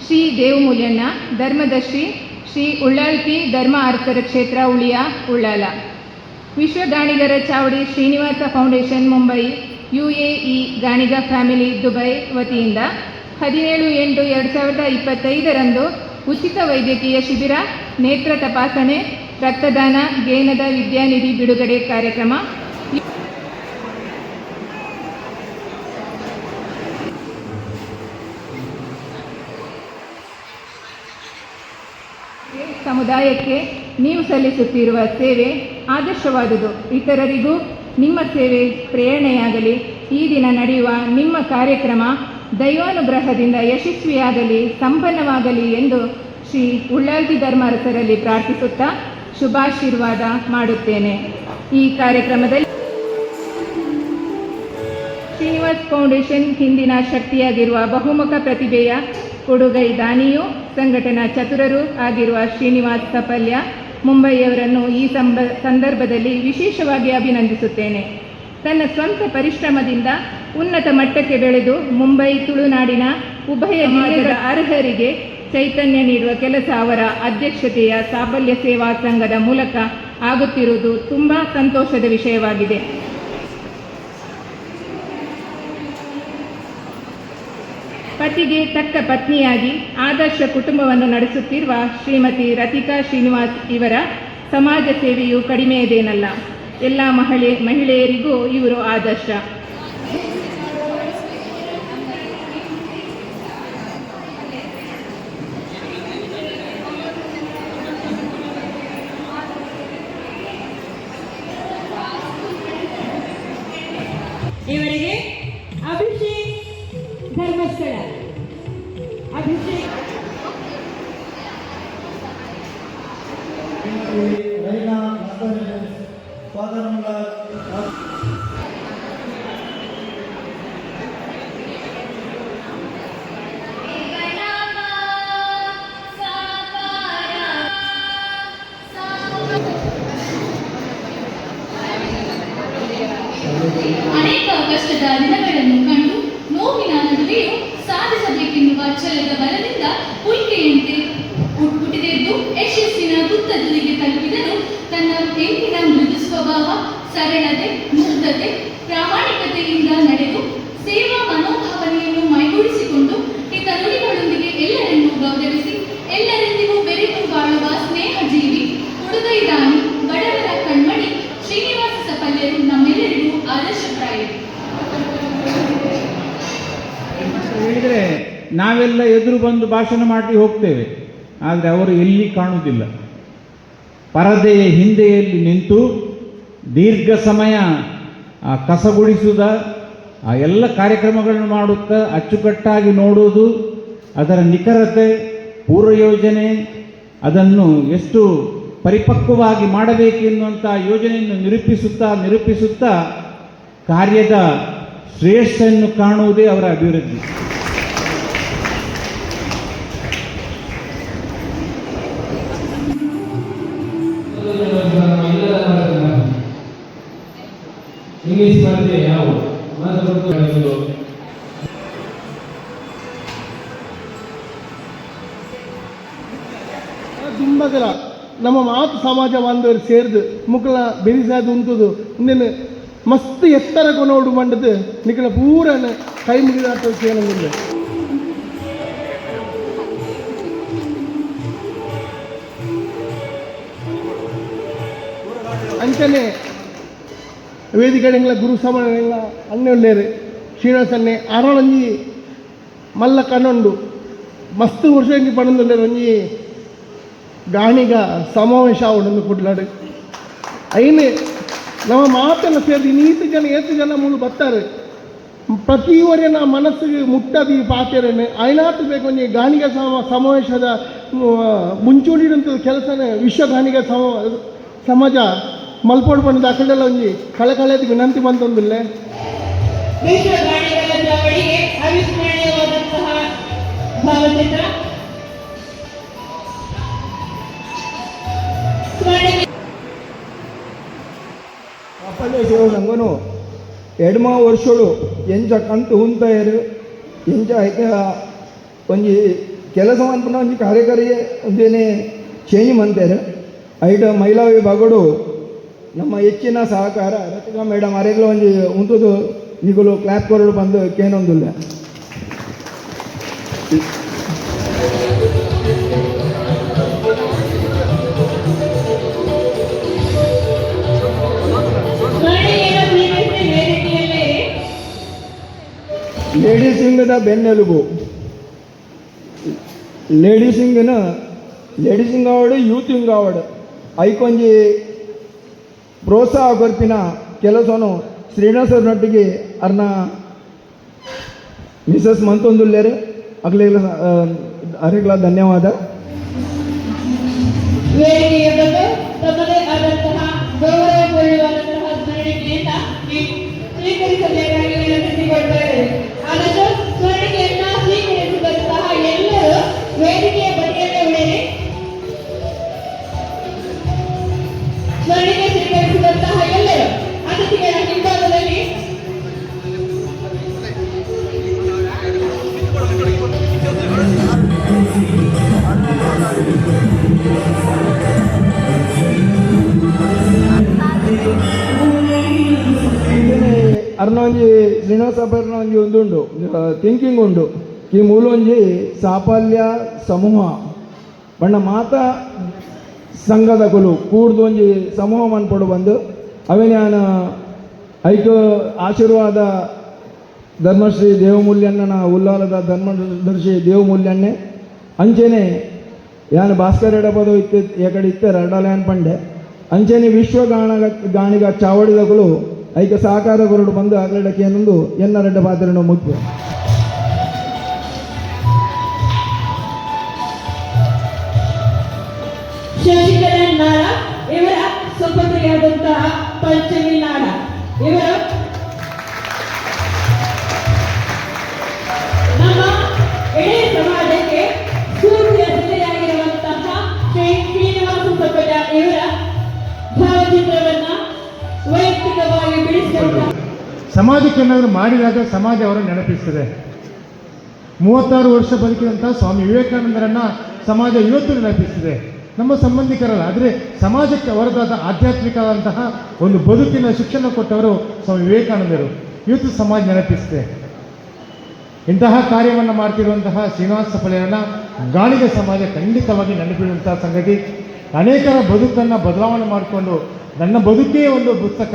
ಶ್ರೀ ದೇವಮೂಲ್ಯಣ್ಣ ಧರ್ಮದರ್ಶಿ ಶ್ರೀ ಉಳ್ಳಾಲ್ಪಿ ಧರ್ಮ ಆರ್ಥರ ಕ್ಷೇತ್ರ ಉಳಿಯ ಉಳ್ಳಾಲ. ವಿಶ್ವ ಗಾಣಿಗರ ಚಾವಡಿ Srinivasa foundation Mumbai UAE Ganiga family Dubai ವತಿಯಿಂದ 17/8/2025 ಉಚಿತ ವೈದ್ಯಕೀಯ ಶಿಬಿರ, ನೇತ್ರ ತಪಾಸಣೆ, ರಕ್ತದಾನ, ಗೇನದ ವಿದ್ಯಾನಿಧಿ ಬಿಡುಗಡೆ ಕಾರ್ಯಕ್ರಮ ಸಮುದಾಯಕ್ಕೆ ನೀವು ಸಲ್ಲಿಸುತ್ತಿರುವ ಸೇವೆ ಆದರ್ಶವಾದುದು. ಇತರರಿಗೂ ನಿಮ್ಮ ಸೇವೆ ಪ್ರೇರಣೆಯಾಗಲಿ. ಈ ದಿನ ನಡೆಯುವ ನಿಮ್ಮ ಕಾರ್ಯಕ್ರಮ ದೈವಾನುಗ್ರಹದಿಂದ ಯಶಸ್ವಿಯಾಗಲಿ, ಸಂಪನ್ನವಾಗಲಿ ಎಂದು ಶ್ರೀ ಉಳ್ಳಾಲ್ಪಿ ಧರ್ಮಾರಸರಲ್ಲಿ ಪ್ರಾರ್ಥಿಸುತ್ತಾ ಶುಭಾಶೀರ್ವಾದ ಮಾಡುತ್ತೇನೆ. ಈ ಕಾರ್ಯಕ್ರಮದಲ್ಲಿ ಶ್ರೀನಿವಾಸ್ ಫೌಂಡೇಶನ್ ಹಿಂದಿನ ಶಕ್ತಿಯಾಗಿರುವ ಬಹುಮುಖ ಪ್ರತಿಭೆಯ ಕೊಡುಗೈ ದಾನಿಯೂ ಸಂಘಟನಾ ಚತುರರೂ ಆಗಿರುವ ಶ್ರೀನಿವಾಸ್ ಸಪಲ್ಯ ಮುಂಬಯಿಯವರನ್ನು ಈ ಸಂದರ್ಭದಲ್ಲಿ ವಿಶೇಷವಾಗಿ ಅಭಿನಂದಿಸುತ್ತೇನೆ. ತನ್ನ ಸ್ವಂತ ಪರಿಶ್ರಮದಿಂದ ಉನ್ನತ ಮಟ್ಟಕ್ಕೆ ಬೆಳೆದು ಮುಂಬೈ ತುಳುನಾಡಿನ ಉಭಯ ಜಿಲ್ಲೆಗಳ ಅರ್ಹರಿಗೆ ಚೈತನ್ಯ ನೀಡುವ ಕೆಲಸ ಅವರ ಅಧ್ಯಕ್ಷತೆಯ ಸಾಫಲ್ಯ ಸೇವಾ ಸಂಘದ ಮೂಲಕ ಆಗುತ್ತಿರುವುದು ತುಂಬ ಸಂತೋಷದ ವಿಷಯವಾಗಿದೆ. ಪತಿಗೆ ತಕ್ಕ ಪತ್ನಿಯಾಗಿ ಆದರ್ಶ ಕುಟುಂಬವನ್ನು ನಡೆಸುತ್ತಿರುವ ಶ್ರೀಮತಿ ರತಿಕಾ ಶ್ರೀನಿವಾಸ್ ಇವರ ಸಮಾಜ ಸೇವೆಯು ಕಡಿಮೆಯದೇನಲ್ಲ. ಎಲ್ಲ ಮಹಿಳೆಯರಿಗೂ ಇವರು ಆದರ್ಶ. ಇವರಿಗೆ ಅಭಿಷೇಕ್ ಧರ್ಮಸ್ಥಳ ಅಭಿಷೇಕ್ ಅನೇಕ ಕಷ್ಟದ ದಿನಗಳನ್ನು ಕಂಡು ನೋವಿನ ನಡುವೆಯೂ ಸಾಧಿಸಬೇಕೆನ್ನುವ ಛಲದ ಬಲದಿಂದ ಉಲ್ಕೆಯಂತೆ ಹುಟ್ಟಿದೆದ್ದು ಯಶಸ್ಸಿನ ಗುತ್ತದಲ್ಲಿಗೆ ತಲುಪಿದನು. ತನ್ನ ಹೆಂಗಿನ ಮೃದು ಸ್ವಭಾವ, ಸರಳತೆ, ಮುಗ್ಧತೆ, ಪ್ರಾಮಾಣಿಕತೆಯಿಂದ ನಡೆದು ಸೇವಾ ಮನೋಭಾವನೆಯನ್ನು ಮೈಗೂಡಿಸಿಕೊಂಡು ಹಿತ ನುಡಿಗಳೊಂದಿಗೆ ಎಲ್ಲರನ್ನೂ ಗೌರವಿಸಿ ಎಲ್ಲರೆಂದಿಗೂ ಬೆರೆತು ಬಾಳುವ ಸ್ನೇಹ ಜೀವಿ, ಕೊಡುಗೈ ದಾನಿ, ಬಡವರ ಕಣ್ಮಣಿ ಶ್ರೀನಿವಾಸ ಸಪಲ್ಯರು ನಮ್ಮೆಲ್ಲರಿಗೂ ಆದರ್ಶಪ್ರಾಯರು. ಹೇಳಿದರೆ ನಾವೆಲ್ಲ ಎದುರು ಬಂದು ಭಾಷಣ ಮಾಡಿ ಹೋಗ್ತೇವೆ, ಆದರೆ ಅವರು ಎಲ್ಲಿ ಕಾಣುವುದಿಲ್ಲ. ಪರದೆಯ ಹಿಂದೆಯಲ್ಲಿ ನಿಂತು ದೀರ್ಘ ಸಮಯ ಕಸಗುಡಿಸುವುದ ಆ ಎಲ್ಲ ಕಾರ್ಯಕ್ರಮಗಳನ್ನು ಮಾಡುತ್ತಾ ಅಚ್ಚುಕಟ್ಟಾಗಿ ನೋಡುವುದು, ಅದರ ನಿಖರತೆ, ಪೂರ್ವಯೋಜನೆ, ಅದನ್ನು ಎಷ್ಟು ಪರಿಪಕ್ವವಾಗಿ ಮಾಡಬೇಕೆನ್ನುವಂಥ ಯೋಜನೆಯನ್ನು ನಿರೂಪಿಸುತ್ತಾ ಕಾರ್ಯದ ಶ್ರೇಷ್ಠನ್ನು ಕಾಣುವುದೇ ಅವರ ಅಭಿವೃದ್ಧಿ. ಇಂಗ್ಲಿಷ್ ಸ್ಪರ್ಧೆ ಯಾವ ತುಂಬಗಲ ನಮ್ಮ ಮಾತು ಸಮಾಜ ಬಾಂಧವರು ಸೇರಿದು ಮುಕ್ಕಳ ಬೆರಿಸಾದು ಉಂಟುದು ಇನ್ನೇನು ಮಸ್ತ್ ಎತ್ತರ ಕೊನೋಡು ಮಂಡದು ನಿಕ್ಕಳ ಪೂರನ ಕೈ ಮುಗಿದಾಟ ಸೇನಂಗಿಲ್ಲ. ಅಂಚನೆ ವೇದಿಕೆಗಳ ಗುರು ಸಮಾನ ಅಣ್ಣೊಳ್ಳೇರು ಶ್ರೀನಿವಾಸನ್ನೇ ಅರಳಂಜಿ ಮಲ್ಲ ಕಣ್ಣೊಂಡು ಮಸ್ತ್ ವರ್ಷಂಗಿ ಪಣಂದುಳ್ಳೇರು ಒಂಜಿ ಗಾಣಿಗ ಸಮಾವೇಶ ಅವಡನ್ನು ಕೊಡ್ಲಾಡು ಐನು ನಮ್ಮ ಮಾತನ್ನು ಸೇರಿ ನೀತು ಜನ ಏತು ಜನ ಮೂಲು ಬರ್ತಾರೆ. ಪ್ರತಿವರೆನ ಮನಸ್ಸಿಗೆ ಮುಟ್ಟದಿ ಪಾತ್ರೆನೆ ಐನಾತು ಬೇಕು ಒಂಜಿ ಗಾಣಿಗ ಸಮಾವೇಶದ ಮುಂಚೂಡಿದಂಥ ಕೆಲಸನೇ ವಿಶ್ವ ಗಾಣಿಗ ಸಮಾಜ ಮಲ್ಪೋಡು ಬಂದ ಅಕಡೆಲ್ಲ ಒಂಜಿ ಕಳೆದ ವಿನಂತಿ ಬಂತೊಂದಿಲ್ಲೇ. ವಿಶ್ವ ಗಾಣಿಗರ ಚಾವಡಿಗೆ ಅವಿಸ್ಮರಣೀಯವಾದಂತಹ ಭಾವಚಿತ್ರ ಅಪ್ಪನೇ ನಂಗನು ಎಡ್ಮ ವರ್ಷಗಳು ಎಂಚ ಕಂತು ಉಂತಾಯರು ಎಂಚ ಐತೆ ಒಂಜಿ ಕೆಲಸ ಮನ್ಪುನ ಒಂಜಿ ಕಾರ್ಯಕಾರಿ ಒಂದೇನೆ ಚೇಂಜ್ ಮಂತೇರು ಐಟ ಮಹಿಳಾ ವಿಭಾಗಡು ನಮ್ಮ ಹೆಚ್ಚಿನ ಸಹಕಾರ ರತಿಕಾ ಮೇಡಮ್ ಅರೆಗ್ಲ ಒಂಜಿ ಉಂಟುದು ನಿಗುಲು ಕ್ಲಾಪ್ ಕೊರಡು ಬಂದು ಕೇನೊಂದುಲ್ಲ ಸ್ಮರಣೀಯ ಸ್ವೀಕರಿಸಿ ವೇದಿಕೆಯಲ್ಲೇ ಲೇಡೀಸ್ ವಿಂಗದ ಬೆನ್ನೆಲುಬು ladies wing award youth wing award ಐಕೊಂಜಿ ಪ್ರೋತ್ಸಾಹ ಕೊರ್ಪಿನ ಕೆಲಸವನ್ನು ಶ್ರೀನಿವಾಸರೊಟ್ಟಿಗೆ ಅರ್ನ ಮಿಸಸ್ ಮಂತೊಂದುಲ್ಲೇರು ಅರೆಗ್ಲ ಧನ್ಯವಾದ. ವೇದಿಕೆಯ ಬಂದು ತಮ್ಮದೇ ಆದಂತಹ ಗೌರವಪೂರ್ಣವಾದಂತಹ ಸ್ಮರಣಿಕೆಯನ್ನ ಸ್ವೀಕರಿಸಬೇಕಾಗಿ ವಿನಂತಿಸಿಕೊಳ್ತಾರೆ. ಆದಷ್ಟು ಸ್ಮರಣಿಕೆಯನ್ನ ಸ್ವೀಕರಿಸಿದಂತಹ ಎಲ್ಲರೂ ವೇದಿಕೆಯ ಬದಿಯಲ್ಲೇ ಉಳಿರಿ. ಸ್ಮರಣಿಕೆ ಸ್ವೀಕರಿಸಿದಂತಹ ಎಲ್ಲರೂ ಅತಿಥಿಗಳ ಹಿಂಭಾಗದಲ್ಲಿ ಅರ್ನ ಒಂಜಿ ಶ್ರೀನಿವಾಸ ಅಪ್ಪರ್ನ ಒಂಜಿ ಒಂದುಂಡು ಥಿಂಕಿಂಗ್ ಉಂಡು ಈ ಮೂಲ ಒಂಜಿ ಸಾಫಲ್ಯ ಸಮೂಹ ಬಣ್ಣ ಮಾತ ಸಂಘದ ಕುಲು ಕೂಡ್ದು ಒಂಜಿ ಸಮೂಹ ಮನ್ಪಡು ಬಂದು ಅವೇ ನಾನು ಐದು ಆಶೀರ್ವಾದ ಧರ್ಮಶ್ರೀ ದೇವಮೂಲ್ಯಣ್ಣನ ಉಲ್ಲಾಲದ ಧರ್ಮದರ್ಶಿ ದೇವಮೂಲ್ಯಣ್ಣೆ ಅಂಚೆನೆ ಯಾನು ಭಾಸ್ಕರ್ ಎಡಪದ ಇತ್ತು ಎಕಡೆ ಇತ್ತೆ ರಡಾಲಯನ್ ಪಂಡೆ ಅಂಚೆನೆ ವಿಶ್ವ ಗಾಣಿಗ ಚಾವಡಿದಗಳು ಐಕ ಸಹಕಾರ ಕೊರಡು ಬಂದು ಆಗಲಡಕ್ಕೆ ಏನೊಂದು ಎನ್ನ ರೆಡ್ಡ ಪಾತ್ರೆಯನ್ನು ಮುಖ್ಯ. ಶಶಿಕಲನ್ ನಾಡ ಇವರ ಸುಪುತ್ರಿಯಾದಂತಹ ಪಂಚಮಿ ನಾಡ ಇವರು ನಮ್ಮ ಇಡೀ ಸಮಾಜಕ್ಕೆ ಸ್ಫೂರ್ತಿಯ ಜೊತೆಯಾಗಿರುವಂತಹ ಶ್ರೀ ಶ್ರೀನಿವಾಸ ಸಪ್ಪಟ ಇವರ ಭಾವಚಿತ್ರವನ್ನ ವೈಯಕ್ತಿಕವಾಗಿ ಬಿಡಿಸಿಕೊಂಡ ಸಮಾಜಕ್ಕೆ ಏನಾದರೂ ಮಾಡಿದಾಗ ಸಮಾಜ ಅವರನ್ನು ನೆನಪಿಸ್ತದೆ. 36 ವರ್ಷ ಬದುಕಿದಂತಹ ಸ್ವಾಮಿ ವಿವೇಕಾನಂದರನ್ನು ಸಮಾಜ ಇವತ್ತು ನೆನಪಿಸ್ತದೆ. ನಮ್ಮ ಸಂಬಂಧಿಕರಲ್ಲ, ಆದರೆ ಸಮಾಜಕ್ಕೆ ಅವರದಾದ ಆಧ್ಯಾತ್ಮಿಕವಾದಂತಹ ಒಂದು ಬದುಕಿನ ಶಿಕ್ಷಣ ಕೊಟ್ಟವರು ಸ್ವಾಮಿ ವಿವೇಕಾನಂದರು. ಇವತ್ತು ಸಮಾಜ ನೆನಪಿಸ್ತದೆ. ಇಂತಹ ಕಾರ್ಯವನ್ನು ಮಾಡ್ತಿರುವಂತಹ ಶ್ರೀನಿವಾಸ ಸಪ್ಪಳೆಯನ್ನ ಗಾಣಿಗ ಸಮಾಜ ಖಂಡಿತವಾಗಿ ನೆನಪಿಡುವಂತಹ ಸಂಗತಿ. ಅನೇಕರ ಬದುಕನ್ನು ಬದಲಾವಣೆ ಮಾಡಿಕೊಂಡು ನನ್ನ ಬದುಕೇ ಒಂದು ಪುಸ್ತಕ,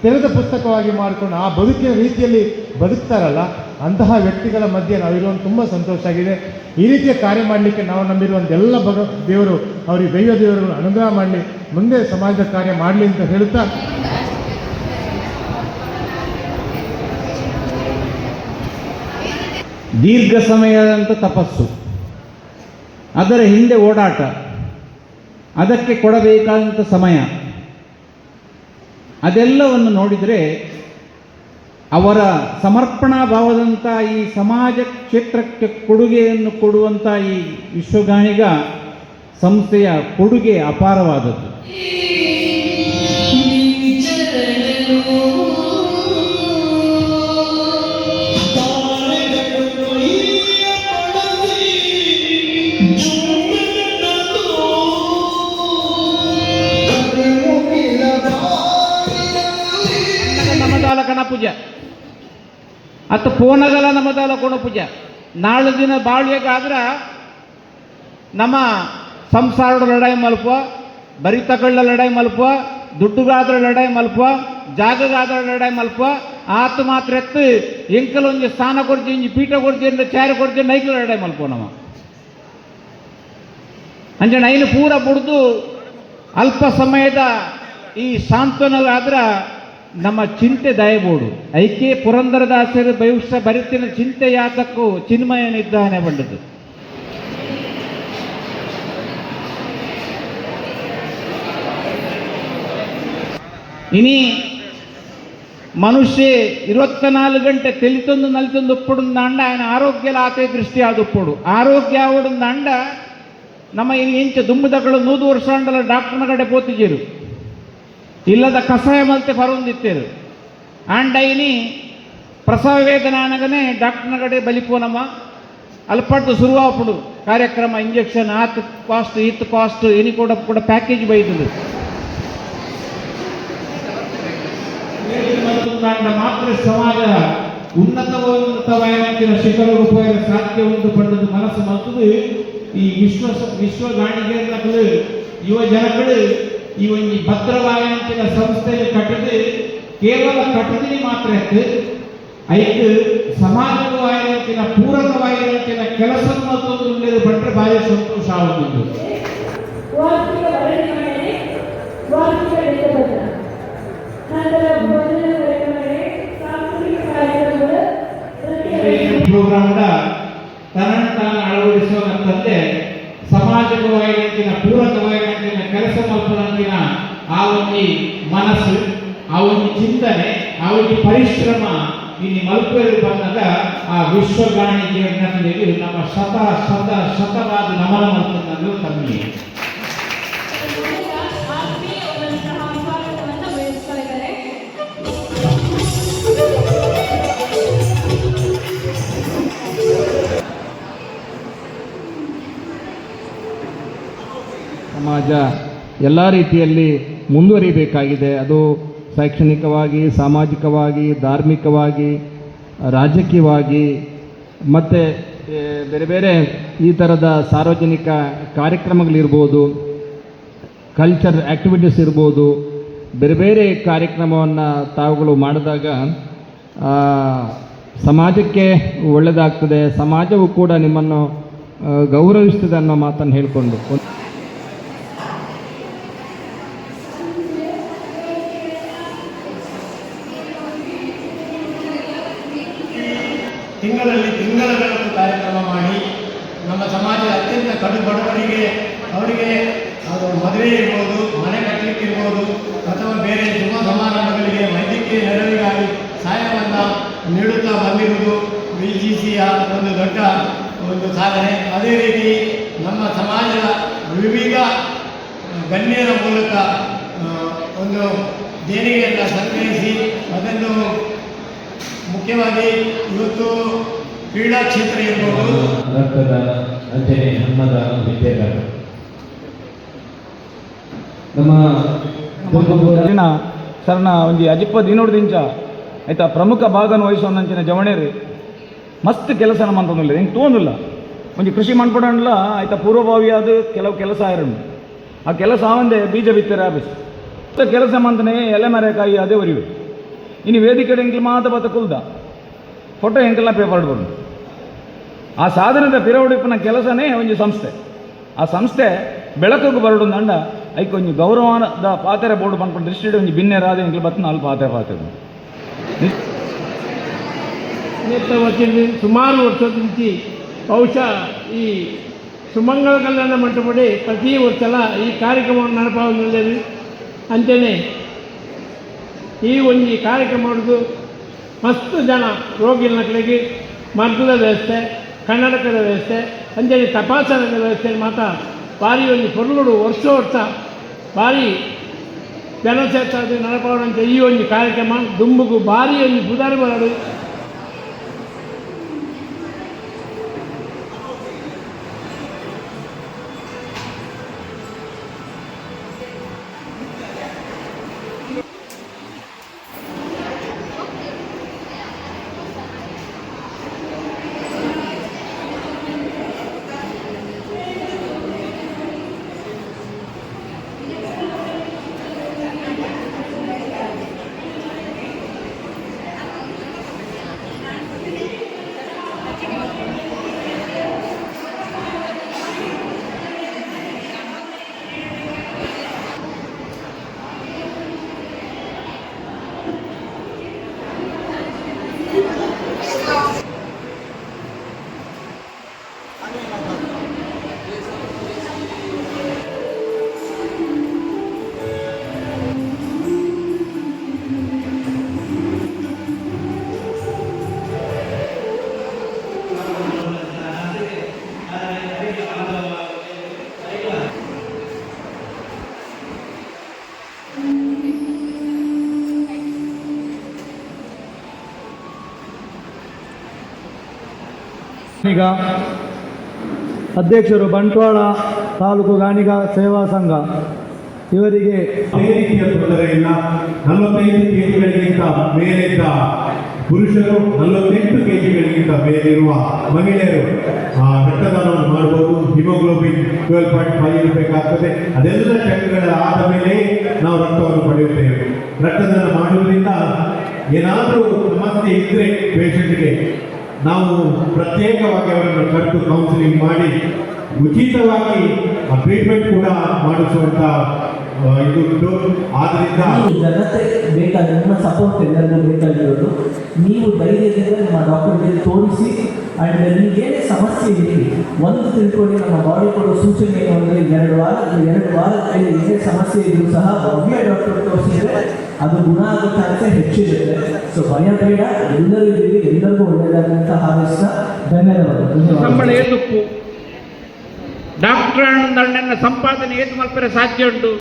ತೆರೆದ ಪುಸ್ತಕವಾಗಿ ಮಾಡಿಕೊಂಡು ಆ ಬದುಕಿನ ರೀತಿಯಲ್ಲಿ ಬದುಕ್ತಾರಲ್ಲ, ಅಂತಹ ವ್ಯಕ್ತಿಗಳ ಮಧ್ಯೆ ನಾವಿರುವಂಥ ತುಂಬ ಸಂತೋಷ ಆಗಿದೆ. ಈ ರೀತಿಯ ಕಾರ್ಯ ಮಾಡಲಿಕ್ಕೆ ನಾವು ನಂಬಿರುವಂಥ ಎಲ್ಲ ದೇವರು ಅವರಿಗೆ ದೈವ ದೇವರುಗಳು ಅನುಗ್ರಹ ಮಾಡಲಿ, ಮುಂದೆ ಸಮಾಜದ ಕಾರ್ಯ ಮಾಡಲಿ ಅಂತ ಹೇಳುತ್ತಾ, ದೀರ್ಘ ಸಮಯದಂಥ ತಪಸ್ಸು, ಅದರ ಹಿಂದೆ ಓಡಾಟ, ಅದಕ್ಕೆ ಕೊಡಬೇಕಾದಂಥ ಸಮಯ, ಅದೆಲ್ಲವನ್ನು ನೋಡಿದರೆ ಅವರ ಸಮರ್ಪಣಾ ಭಾವದಂಥ ಈ ಸಮಾಜ ಕ್ಷೇತ್ರಕ್ಕೆ ಕೊಡುಗೆಯನ್ನು ಕೊಡುವಂಥ ಈ ವಿಶ್ವಗಾಣಿಗ ಸಂಸ್ಥೆಯ ಕೊಡುಗೆ ಅಪಾರವಾದದ್ದು. ನಮದಾಲ ಪೂಜೆ ಅತ್ತ ಪೋನಗಲ ನಮದಾಲ ಕೊಣ ಪೂಜೆ ನಾಳೆ ದಿನ ಬಾಳ್ಯಗಾದ್ರೆ ನಮ್ಮ ಸಂಸಾರದ ಲಡಾಯಿ ಮಲ್ಪ, ಬರಿ ತಗೊಳ್ಳ ಲಡಾಯಿ ಮಲ್ಪ, ದುಡ್ಡುಗಾದ್ರ ಲಡಾಯಿ ಮಲ್ಪ, ಜಾಗಗಾದ್ರ ಲಡಾಯಿ ಮಲ್ಪ, ಆತ ಮಾತ್ರ ಎತ್ತು ಎಂಕಲ್ ಒಂಜಿ ಸ್ಥಾನ ಕೊಡ್ತಿ, ಇಂಜಿ ಪೀಠ ಕೊಡ್ತಿ ಅಂದ್ರೆ ಚಾರ ಕೊಡ್ತಿ, ನೈಕಲ್ ಲಡಾಯಿ ಮಲ್ಪ ನಮ್ಮ ಅಂಜ ನೈನು ಪೂರ ಬುಡ್ದು ಅಲ್ಪ ಸಮಯದ ಈ ಸಾಂತ್ವನಗಾದ್ರ ನಮ್ಮ ಚಿಂತೆ ದಯಬೋಡು ಐಕೆ ಪುರಂದರದಾಸರು ಭವಿಷ್ಯ ಬರಿತಿನ ಚಿಂತೆ ಯಾತಕ್ಕೂ ಚಿನ್ಮಯನಿದ್ದಾನೆ ಬಂದದ್ದು. ಇನಿ ಮನುಷ್ಯ 24 ಗಂಟೆ ತೆಲಿತೊಂದು ನಲಿತೊಂದು ಉಪ್ಪುಡುಂದ ಅಂಡ ఆయన ಆರೋಗ್ಯಲ ಆತೆ ದೃಷ್ಟಿ ಆದ ಉಪ್ಪುಡು ಆರೋಗ್ಯ ಆವಡುಂದ ಅಂಡ ನಮ್ಮ ಇಂಚ ದುಂಬುದಗಳು 100 ವರ್ಷ ಅಂಡಲ ಡಾಕ್ಟರ್ನ ಕಡೆ ಪೋತಿಜೀರು ಇಲ್ಲದ ಕಷಾಯ ಮಲ್ತೆ ಬರುವಂದಿತ್ತೇರು ಆಂಡ ಇನಿ ಪ್ರಸವ ವೇದನೆ అనగానే ಡಾಕ್ಟರ್ನ ಕಡೆ ಬಲಿಪೋನಮ್ಮ ಅಲ್ಪಟ್ಟು ಶುರುವಾಪುಡು ಕಾರ್ಯಕ್ರಮ ಇಂಜೆಕ್ಷನ್ ಆತ್ ಕಾಸ್ಟ್ ಈತ್ ಕಾಸ್ಟ್ ಎನಿ ಕೂಡ ಪ್ಯಾಕೇಜ್ ಬೈತದೆ ಮಾತ್ರ ಸಮಾಜ ಉನ್ನತವಾದ ಶಿಖರ ಸಾಧ್ಯ ಉಂಟು ಪಂಡದ ಮನಸ್ಸು ಮಲ್ತದು ಈ ವಿಶ್ವ ಗಾಣಿಗೆ ಯುವ ಜನಗಳು ಈ ಒಂದು ಭದ್ರವಾಯಂತಿನ ಸಂಸ್ಥೆಗೆ ಕಟ್ಟದು ಕೇವಲ ಕಟ್ಟದಿನಿ ಮಾತ್ರ ಐದು ಸಮಾಜವಾಯಂತಿನ ಪೂರಕವಾಯಂತಿನ ಕೆಲಸ ಮತ್ತೊಂದು ಪಟ್ಟರೆ ಭಾರಿ ಸಂತೋಷ ಆಗುವುದು. ವಾರ್ಷಿಕ ವರದಿ ಮಂಡನೆ, ವಾರ್ಷಿಕ ಲೆಕ್ಕಪತ್ರ, ನಂತರ ಭೋಜನ ಕಾರ್ಯಕ್ರಮಗಳೇ, ಸಾಂಸ್ಕೃತಿಕ ಕಾರ್ಯಕ್ರಮಗಳು, ಪ್ರೋಗ್ರಾಮ್ನ ತನ್ನನ್ನು ಅಳವಡಿಸುವಂತಂತೆ ಸಮಾಜವಾಯಂತಿನ ಪೂರಕವಾಯಂತಿನ ಕೆಲಸ ಮಲ್ಪನಂತಿನ ಆ ಒಂದು ಮನಸ್ಸು, ಆ ಒಂದು ಚಿಂತನೆ, ಆ ಒಂದು ಪರಿಶ್ರಮ ಇಲ್ಲಿ ಮಲ್ಪೆರು ಬಂದಾಗ ಆ ವಿಶ್ವಗಾಣಿಗೆ ನಮ್ಮ ಶತವಾದ ನಮನ ಮಲ್ಪನಲ್ಲೂ ಕಮ್ಮಿ. ಸಮಾಜ ಎಲ್ಲ ರೀತಿಯಲ್ಲಿ ಮುಂದುವರಿಬೇಕಾಗಿದೆ. ಅದು ಶೈಕ್ಷಣಿಕವಾಗಿ, ಸಾಮಾಜಿಕವಾಗಿ, ಧಾರ್ಮಿಕವಾಗಿ, ರಾಜಕೀಯವಾಗಿ ಮತ್ತು ಬೇರೆ ಬೇರೆ ಈ ಥರದ ಸಾರ್ವಜನಿಕ ಕಾರ್ಯಕ್ರಮಗಳಿರ್ಬೋದು, ಕಲ್ಚರ್ ಆ್ಯಕ್ಟಿವಿಟೀಸ್ ಇರ್ಬೋದು, ಬೇರೆ ಬೇರೆ ಕಾರ್ಯಕ್ರಮವನ್ನು ತಾವುಗಳು ಮಾಡಿದಾಗ ಸಮಾಜಕ್ಕೆ ಒಳ್ಳೆಯದಾಗ್ತದೆ, ಸಮಾಜವು ಕೂಡ ನಿಮ್ಮನ್ನು ಗೌರವಿಸ್ತದೆ ಅನ್ನೋ ಮಾತನ್ನು ಹೇಳಿಕೊಂಡು ತಿಂಗಳಗಳನ್ನು ಕಾರ್ಯಕ್ರಮ ಮಾಡಿ ನಮ್ಮ ಸಮಾಜದ ಅತ್ಯಂತ ಕಡು ಬಡವರಿಗೆ ಅವರಿಗೆ ಅದು ಮದುವೆ ಇರ್ಬೋದು, ಮನೆ ಕಟ್ಟಲಿಕ್ಕಿರ್ಬೋದು, ಅಥವಾ ಬೇರೆ ಶುಭ ಸಮಾರಂಭಗಳಿಗೆ ವೈದ್ಯಕೀಯ ನೆರವಿಗಾಗಿ ಸಹಾಯವನ್ನು ನೀಡುತ್ತಾ ಬಂದಿರುವುದು VGCಯ ಒಂದು ದೊಡ್ಡ ಒಂದು ಸಾಧನೆ. ಅದೇ ರೀತಿ ನಮ್ಮ ಸಮಾಜದ ವಿವಿಧ ಗಣ್ಯರ ಮೂಲಕ ಒಂದು ದೇಣಿಗೆಯನ್ನು ಸಂಗ್ರಹಿಸಿ ಅದನ್ನು ಮುಖ್ಯವಾಗಿ ಇವತ್ತು ಕ್ರೀಡಾ ಕ್ಷೇತ್ರ ಇರ್ಬೋದು, ರಕ್ತದ ಅಂಚನೆ ಹಣ್ಣದ ವಿದ್ಯೆಗಳ ನಮ್ಮ ಸರ್ನ ಒಂಜಿ ಅಜಿಪ್ಪ ದಿನೋಡ್ದಿಂಚ ಆಯ್ತಾ ಪ್ರಮುಖ ಭಾಗನ ವಹಿಸುವಂಚಿನ ಜವಣೇರಿ ಮಸ್ತ್ ಕೆಲಸ ಮಂತೊಂದಿಲ್ಲ ಹೆಂಗೆ ತೋಂದಿಲ್ಲ. ಒಂಜಿ ಕೃಷಿ ಮಾಡ್ಕೊಡಲ್ಲ ಆಯ್ತಾ ಪೂರ್ವಭಾವಿಯಾದ ಕೆಲವು ಕೆಲಸ ಆಯ್ರಂಡು ಆ ಕೆಲಸ ಆವಂದೆ ಬೀಜ ಬಿತ್ತರೆ ಆಬಿಸ್ ಕೆಲಸ ಮಂತನೇ ಎಲೆ ಮರೆಕಾಯಿ ಅದೇ ಒರಿವೆ. ಇನ್ನು ವೇದಿಕೆ ಎಂಕ್ಲು ಮಾತ ಬತ್ತ ಕುಲ್ದ ಫೋಟೋ ಎಂಕೆಲ್ಲ ಪೇಪರ್ ಬರೋದು. ಆ ಸಾಧನದ ಪಿರವಡಿಪಿನ ಕೆಲಸನೇ ಒಂದು ಸಂಸ್ಥೆ. ಆ ಸಂಸ್ಥೆ ಬೆಳಕಿಗೆ ಬರಡು ಅಂಡ ಐಕೆ ಒಂದು ಗೌರವದ ಪಾತ್ರೆ ಬೋರ್ಡು ಬಂದ್ಕೊಂಡು ದೃಷ್ಟಿ ಒಂದು ಭಿನ್ನೆರಾದ ಎಂಕ್ಲು ಬತ್ತ ನಾಲ್ಕು ಪಾತ್ರೆ వచ్చింది సుమారు వర్షం నుంచి బహుశా ఈ సుమంగళ కళ్యాణ మంటపడి ప్రతి ವರ್ಷಲ ಈ ಕಾರ್ಯಕ್ರಮ ನಡಪಾವುದಿಲ್ಲ. ಅಂತೆಯೇ ಈ ಒಂದು ಕಾರ್ಯಕ್ರಮ ಮಾಡೋದು ಮಸ್ತ್ ಜನ ರೋಗಿಗಳಿಗೆ ಮದ್ದದ ವ್ಯವಸ್ಥೆ, ಕನ್ನಡಕದ ವ್ಯವಸ್ಥೆ, ಅಂತೆಯೇ ತಪಾಸಣೆಯ ವ್ಯವಸ್ಥೆ ಮಾತ್ರ ಭಾರಿ ಒಂದು ಪೊರುಗಳು ವರ್ಷ ಭಾರಿ ಜನ ಸೇರ್ತಾರೆ ನಡಪಾವಂತೆ ಈ ಒಂದು ಕಾರ್ಯಕ್ರಮ ದುಂಬುಗು ಭಾರಿ ಒಂದು ಸುಧಾರಣೆ ಮಾಡೋದು. ಈಗ ಅಧ್ಯಕ್ಷರು ಬಂಟ್ವಾಳ ತಾಲೂಕು ಗಾಣಿಗ ಸೇವಾ ಸಂಘ. ಇವರಿಗೆ ಅದೇ ರೀತಿಯ ತೊಂದರೆ ಇಲ್ಲ. 45 ಕೆಜಿಗಳಿಗಿಂತ ಮೇಲಿದ್ದ ಪುರುಷರು, 48 ಕೆಜಿಗಳಿಗಿಂತ ಮೇಲಿರುವ ಮಹಿಳೆಯರು ರಕ್ತದಾನವನ್ನು ಮಾಡಬಹುದು. ಹಿಮೋಗ್ಲೋಬಿನ್ 12.5 ಇರಬೇಕಾಗ್ತದೆ. ಅದೆಲ್ಲ ಚೆಕ್ಗಳ ಆದ ಮೇಲೆ ನಾವು ರಕ್ತವನ್ನು ಪಡೆಯುತ್ತೇವೆ. ರಕ್ತದಾನ ಮಾಡುವುದರಿಂದ ಏನಾದರೂ ಸಮಸ್ಯೆ ಇದ್ದರೆ ಪೇಷಂಟ್ಗೆ ನಾವು ಪ್ರತ್ಯೇಕವಾಗಿ ಅವರನ್ನು ಕರೆದು ಕೌನ್ಸಿಲಿಂಗ್ ಮಾಡಿ ಉಚಿತವಾಗಿ ಟ್ರೀಟ್ಮೆಂಟ್ ಕೂಡ ಮಾಡಿಸುವಂಥ ಇದು ಉಂಟು. ಆದ್ದರಿಂದ ಜನತೆ ಬೇಕಾದ ನಿಮ್ಮ ಸಪೋರ್ಟ್ ಎಲ್ಲರಿಗೂ ಬೇಕಾಗಿರೋದು. ನೀವು ಧೈರ್ಯದಿಂದ ನಿಮ್ಮ ಡಾಕ್ಟರ್ಗೆ ತೋರಿಸಿ ಆ್ಯಂಡ್ ನಿಮಗೇನೇ ಸಮಸ್ಯೆ ಇದೆ ಒಂದು ತಿಳ್ಕೊಳ್ಳಿ. ನಮ್ಮ ಬಾಡಿ ಕೊಡೋ ಸೂಚನೆ ಏನು ಅಂದರೆ 2 ವಾರದಲ್ಲಿ ಏನೇ ಸಮಸ್ಯೆ ಇದ್ರೂ ಸಹ ಒಳ್ಳೆಯ ಡಾಕ್ಟರ್ ತೋರಿಸಿದ್ರೆ ಅದು ಗುಣ ಆಗೋ ಚಾನ್ಸೇ ಹೆಚ್ಚಿರುತ್ತೆ. ಸೊ ಭಯ ಬೇಡ, ಎಲ್ಲರೂ ಇದ್ದೀವಿ, ಎಲ್ಲರಿಗೂ ಒಳ್ಳೆಯದಾದಂಥ ಹಾರೈಸ್ತಾ ಧನ್ಯವಾದ. ಸಂಬಳ ಏತುಪ್ಪು ಡಾಕ್ಟರ್ ಸಂಪಾದನೆ ಏತು ಮಲ್ಪರೆ ಸಾಧ್ಯ ಉಂಟು.